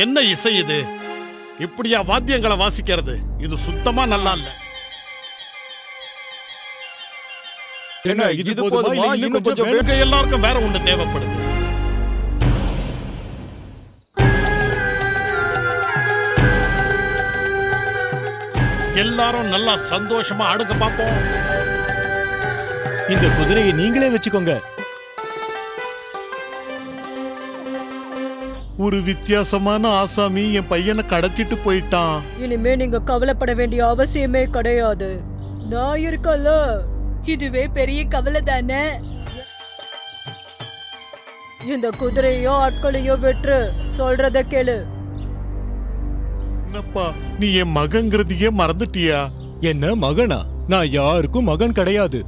என்ன இசை இது? இப்படியா வாத்தியங்களை வாசிக்கிறது? இது சுத்தமா நல்லா இல்ல. என்ன இது போதுமா? இன்னும் கொஞ்சம் எல்லாருக்கும் வேற ஒண்ணு தேவைப்படுது. எல்லாரும் நல்லா சந்தோஷமா ஆடுங்க பாப்போம். இந்த குதிரையை நீங்களே வச்சுக்கோங்க. ஒரு வித்தியாசமான ஆசாமி என் பையனை கடத்திட்டு போயிட்டான். இனிமே நீங்க கவலைப்பட வேண்டிய அவசியமே கிடையாது. நான் இருக்கல. இதுவே பெரிய கவலை தானே. இந்த குதிரையோ ஆட்களையோ வெற்று. சொல்றத கேளு. என்னப்பா நீ என் மகங்கிறதையே மறந்துட்டியா? என்ன மகனா? நான் யாருக்கும் மகன் கிடையாது.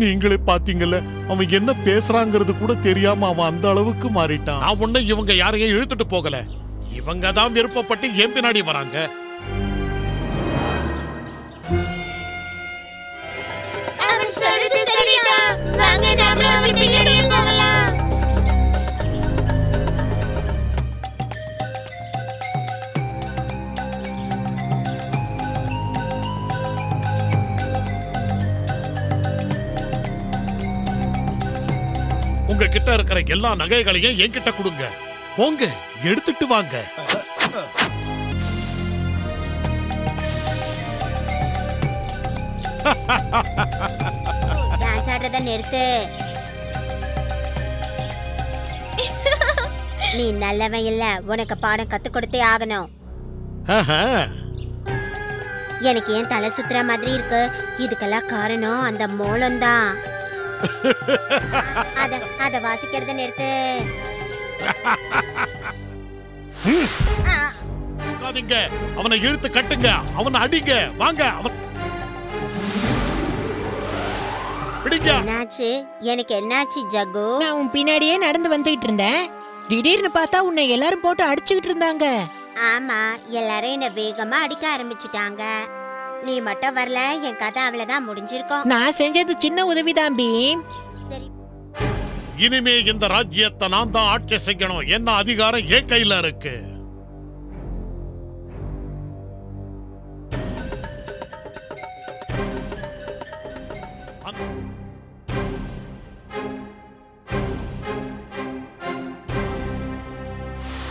நீங்களே பாத்தீங்கல்ல, அவன் என்ன பேசுறாங்கிறது கூட தெரியாம அவன் அந்த அளவுக்கு மாறிட்டான். நான் ஒண்ணு இவங்க யாரையும் இழுத்துட்டு போகல. இவங்க தான் விருப்பப்பட்டு என் பின்னாடி வராங்க. அவன் சொல்றது சரிதான். வாங்க நாம அவன் பின்னாடி போகலாம். உங்ககிட்ட இருக்கிற எல்லா நகைகளையும் என்கிட்ட கொடுங்க. போங்க, எடுத்துட்டு வாங்க. டான்ஸ் ஆடுறத நிறுத்து. நீ நல்லவன் இல்ல, உனக்கு பாடம் கத்து கொடுத்தே ஆகணும். எனக்கு ஏன் தலை சுத்துற மாதிரி இருக்கு? இதுக்கெல்லாம் காரணம் அந்த மூலம் தான். அத வாசிக்கிறத நிறுத்து. அவனை இழுத்து கட்டுங்க, அவனை அடிங்க. வாங்க, என்னாச்சு? எனக்கு என்னாச்சு ஜகு? நான் உன் பின்னாடியே நடந்து வந்துகிட்டு இருந்தேன். திடீர்னு பார்த்தா உன்னை எல்லாரும் போட்டு அடிச்சுக்கிட்டு இருந்தாங்க. ஆமா, எல்லாரும் என்ன வேகமா அடிக்க ஆரம்பிச்சுட்டாங்க. நீ மட்டும் வரல, என் கதை அவ்வளவுதான் முடிஞ்சிருக்கும். நான் செஞ்சது சின்ன உதவிதான் பீம். சரி, இனிமே இந்த ராஜ்யத்தை நான் தான் ஆட்சி செய்யணும். என்ன அதிகாரம் என் கையில இருக்கு.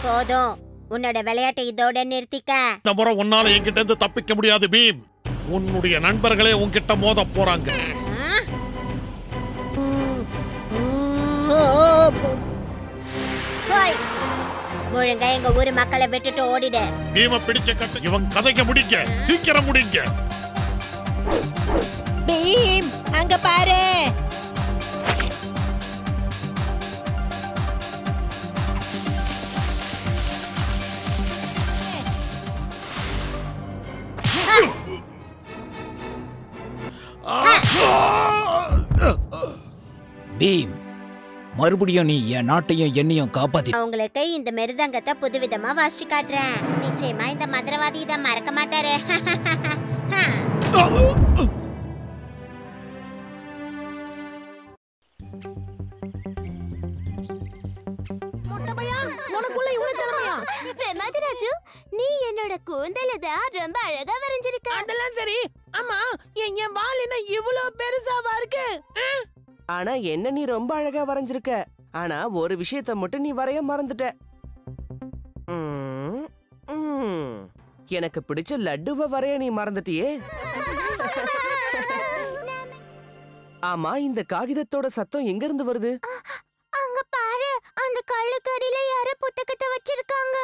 போதும், உன்னோட விளையாட்டை இதோட நிறுத்திக்க. இந்த முறை உன்னால என்கிட்ட இருந்து தப்பிக்க முடியாது பீம். உன்னுடைய நண்பர்களே உன்கிட்ட மோத போறாங்க. ஒழுங்கா எங்க ஊரு மக்களை விட்டுட்டு ஓடிடு. பீம பிடிச்ச கட்டு. இவன் கதைக்க முடிங்க, சீக்கிரம் முடிங்க. பீம், அங்க பாரு. பீம், மறுபடியும் நீ என் நாட்டையும் என்னையும் காப்பாத்தி. அவங்களுக்கு இந்த மிருதங்கத்தை புதுவிதமா வாசிச்சு காட்டுறேன். நிச்சயமா இந்த மந்திரவாதி இதை மறக்க மாட்டாரு. பிரமாதராஜு, நீ என்னோட கூந்தல தான் ரொம்ப அழகா வரைஞ்சிருக்க. அதெல்லாம் சரி. ஆமா, என் வால் என்ன இவ்ளோ பெருசாவா இருக்கு? ஆனா என்ன நீ ரொம்ப அழகா வரைஞ்சிருக்க. ஆனா ஒரு விஷயத்தை மட்டும் நீ வரைய மறந்துட்ட. எனக்கு பிடிச்ச லட்டுவை வரைய நீ மறந்துட்டியே. ஆமா, இந்த காகிதத்தோட சத்தம் எங்க இருந்து வருது? அங்க பாரு, அந்த கள்ளுக்கடியில யாரோ புத்தகத்தை வச்சிருக்காங்க.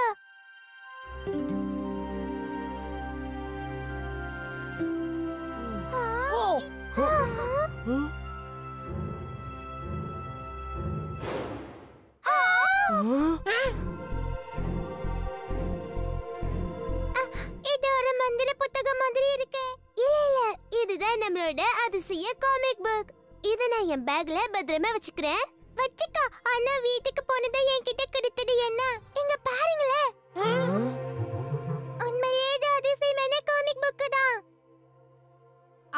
இது ஒரு மந்திர புத்தகம் மாதிரி இருக்கு. இல்ல, இதுதான் நம்மளோட அதிசய காமிக் புக். இத நான் என் பேக்ல பத்திரமா வச்சுக்கிறேன். வச்சுக்கோ. ஆனா வீட்டுக்கு போனதை என்கிட்ட கொடுத்துடு. என்ன இங்க பாருங்களே, உண்மையிலேயே இது அதிசயமான காமிக் புக் தான்.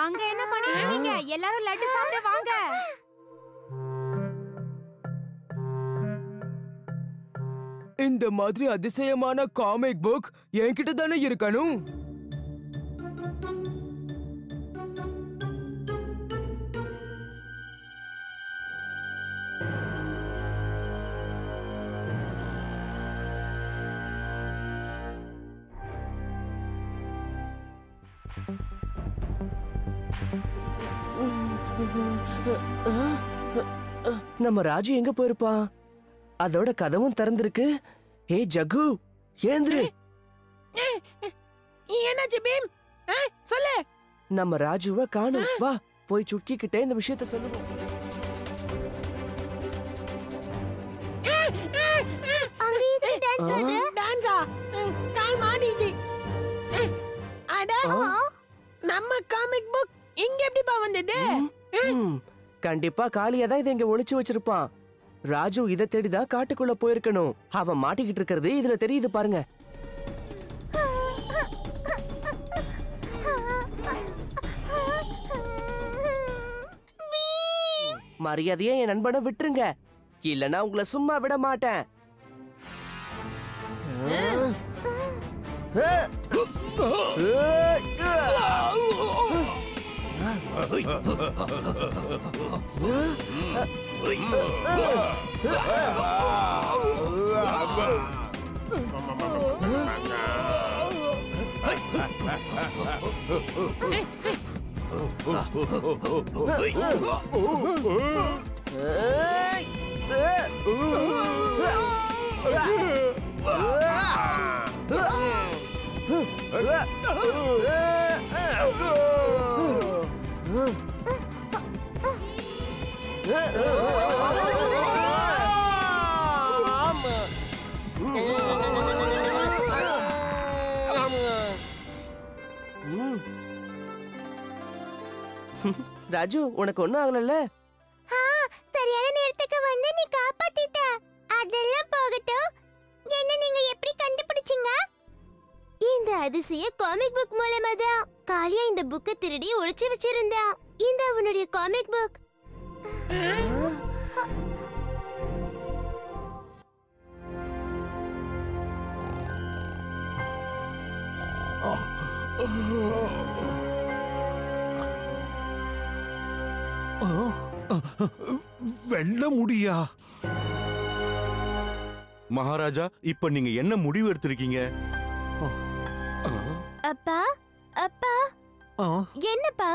அங்க என்ன பண்ணிட்டு இருக்கீங்க? எல்லாரும் லட்டு சாப்பிட வாங்க. இந்த மாதிரி அதிசயமான காமிக் புக் என்கிட்ட தானே இருக்கணும். நம்ம ராஜு எங்க போயிருப்பான்? அதோட கதவும் திறந்திருக்கு. ஏ ஜகு, எழுந்துரு. என்னாச்சு பீம்? சொல்லு. நம்ம ராஜுவை காணோம். வா போய் சுட்கி கிட்ட இந்த விஷயத்த சொல்லுவோம். நம்ம காமிக் புக் இங்க எப்படிப்பா வந்தது? கண்டிப்பா காளியா தான் இதை இங்க ஒளிச்சு வச்சிருப்பான். ராஜு இதை தேடிதான் காட்டுக்குள்ள போயிருக்கணும். அவன் மாட்டிக்கிட்டு இருக்கிறது இதுல தெரியுது பாருங்க. மரியாதையா என் நண்பனை விட்டுருங்க, இல்லனா உங்களை சும்மா விட மாட்டேன். ராஜு, உனக்கு ஒண்ணும் ஆகல? சரியான நேரத்துக்கு வந்து நீ காப்பாத்திட்ட. அதெல்லாம் போகட்டும், என்ன நீங்க எப்படி கண்டுபிடிச்சீங்க? இந்த அதிசய காமிக் புக் மூலமா தான் காளியா இந்த புக்கை திருடி ஒளிச்சு வச்சிருந்தா. இந்த அவனுடைய காமிக் புக். வெள்ள முடியா? மகாராஜா, இப்ப நீங்க என்ன முடிவு எடுத்திருக்கீங்க? அப்பா அப்பா, என்னப்பா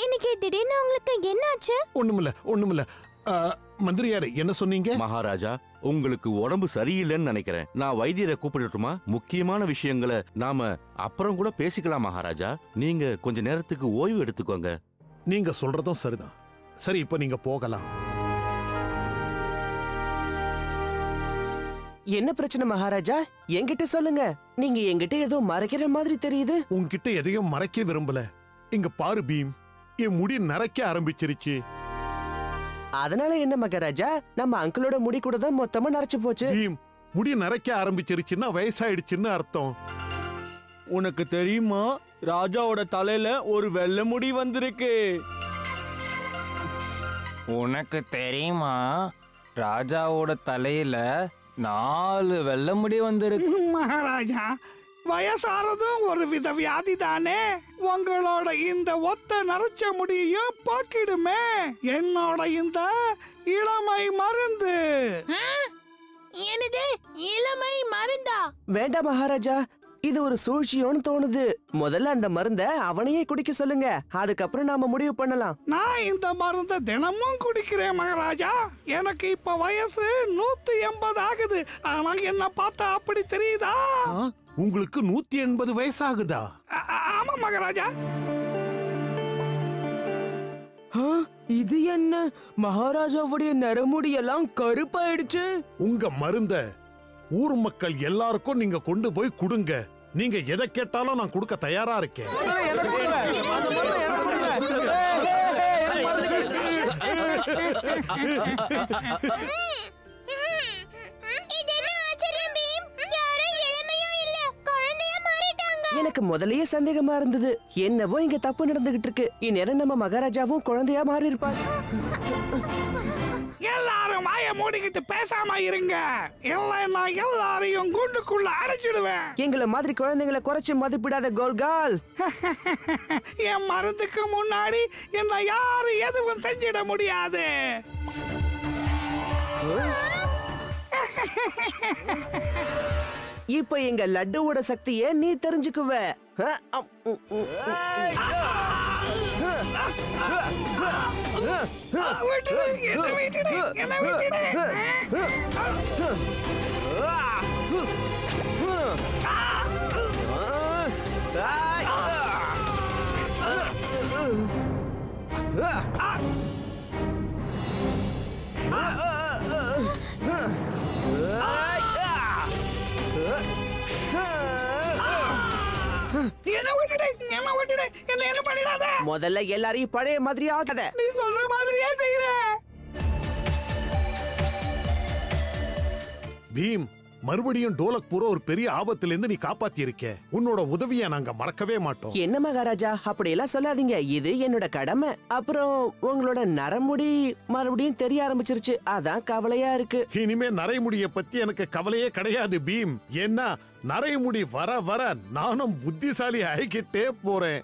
இன்னைக்கு திடீர்னு உங்களுக்கு என்னாச்சு? ஒண்ணுமில்ல. மந்திரியாரே, என்ன சொன்னீங்க? மகாராஜா, உங்களுக்கு உடம்பு சரியில்லைன்னு நினைக்கிறேன். நான் வைத்தியரை கூப்பிடட்டுமா? முக்கியமான விஷயங்களை நாம அப்புறம் கூட பேசிக்கலாம் மகாராஜா. நீங்க கொஞ்ச நேரத்துக்கு ஓய்வு எடுத்துக்கோங்க. நீங்க சொல்றதும் சரிதான். சரி, இப்ப நீங்க போகலாம். என்ன பிரச்சனை மகாராஜா? என்கிட்ட சொல்லுங்க. நீங்க என்கிட்ட ஏதோ மறைக்கிற மாதிரி தெரியுது. உன்கிட்ட எதையும் மறைக்க விரும்பல. இங்க பாரு பீம், என் முடி நரைக்க ஆரம்பிச்சிருச்சு. அதனால என்ன மகாராஜா, நம்ம அங்கிளோட முடி கூட தான் மொத்தமா நரைச்சு போச்சு. பீம், முடி நரைக்க ஆரம்பிச்சிருச்சுன்னா வயசாயிடுச்சுன்னு அர்த்தம். உனக்கு தெரியுமா, ராஜாவோட தலையில ஒரு வெள்ளை முடி வந்திருக்கு. உனக்கு தெரியுமா, ராஜாவோட தலையில 4 வெள்ளை முடி வந்திருக்கு. மகாராஜா, வயசானதும் ஒரு வித வியாதி தானே. உங்களோட இந்த ஒத்த நரைச்ச முடியையும் போக்கிடுமே என்னோட இந்த இளமை மருந்து. என்னது இளமை மருந்தா? வேண்டாம் மகாராஜா, இது ஒரு சூழ்ச்சியோன்னு தோணுது. முதல்ல அந்த மருந்தை அவனையே குடிக்க சொல்லுங்க, அதுக்கப்புறம் நாம முடிவு பண்ணலாம். நான் இந்த மருந்தை தினமும் குடிக்கிறேன் மகாராஜா. எனக்கு இப்ப வயசு 180 ஆகுது. ஆனா என்ன பார்த்தா அப்படி தெரியுதா? உங்களுக்கு 180 வயசாகுதா? ஆமா மகாராஜா. இது என்ன, மகாராஜாவுடைய நரமுடியெல்லாம் கருப்பாயிடுச்சு. உங்க மருந்த ஊர் மக்கள் எல்லாருக்கும் நீங்க கொண்டு போய் கொடுங்க. நீங்க எதை கேட்டாலும் நான் கொடுக்க தயாரா இருக்கேன். எனக்கு முதல்லயே சந்தேகமா இருந்தது. என்னவோ இங்க தப்பு நடந்துகிட்டு இருக்கு. இந்நேரம் நம்ம மகாராஜாவும் குழந்தையா மாறி இருப்பாரு. எல்லாரும் வாய மூடிக்கிட்டு பேசாம இருங்க, இல்லைன்னா எல்லாரையும் குண்டுக்குள்ள அடைச்சிடுவேன். எங்களை மாதிரி குழந்தைங்களை குறைச்சு மதிப்பிடாத கோல்கால். என் மருந்துக்கு முன்னாடி என்ன யாரும் எதுவும் செஞ்சிட முடியாது. இப்ப எங்க லட்டுவோட சக்தியை நீ தெரிஞ்சுக்குவ. முதல்ல எல்லாரையும் பழைய மாதிரி ஆகாத. நீ சொல்ற மாதிரியே செய்யற. பீம், மறுபடியும் டோலக்பூரை ஒரு பெரிய ஆபத்துல இருந்து நீ காப்பாத்தி இருக்க. உன்னோட உதவியை நாங்க மறக்கவே மாட்டோம். என்ன மகாராஜா, அப்படியெல்லாம் சொல்லாதீங்க. இது என்னோட கடமை. அப்புறம் உங்களோட நரமுடி மறுபடியும் தெரிய ஆரம்பிச்சிருச்சு, அதான் கவலையா இருக்கு. இனிமே நரைமுடிய பத்தி எனக்கு கவலையே கிடையாது பீம். ஏன்னா நரைமுடி வர வர நானும் புத்திசாலி ஆகிக்கிட்டே போறேன்.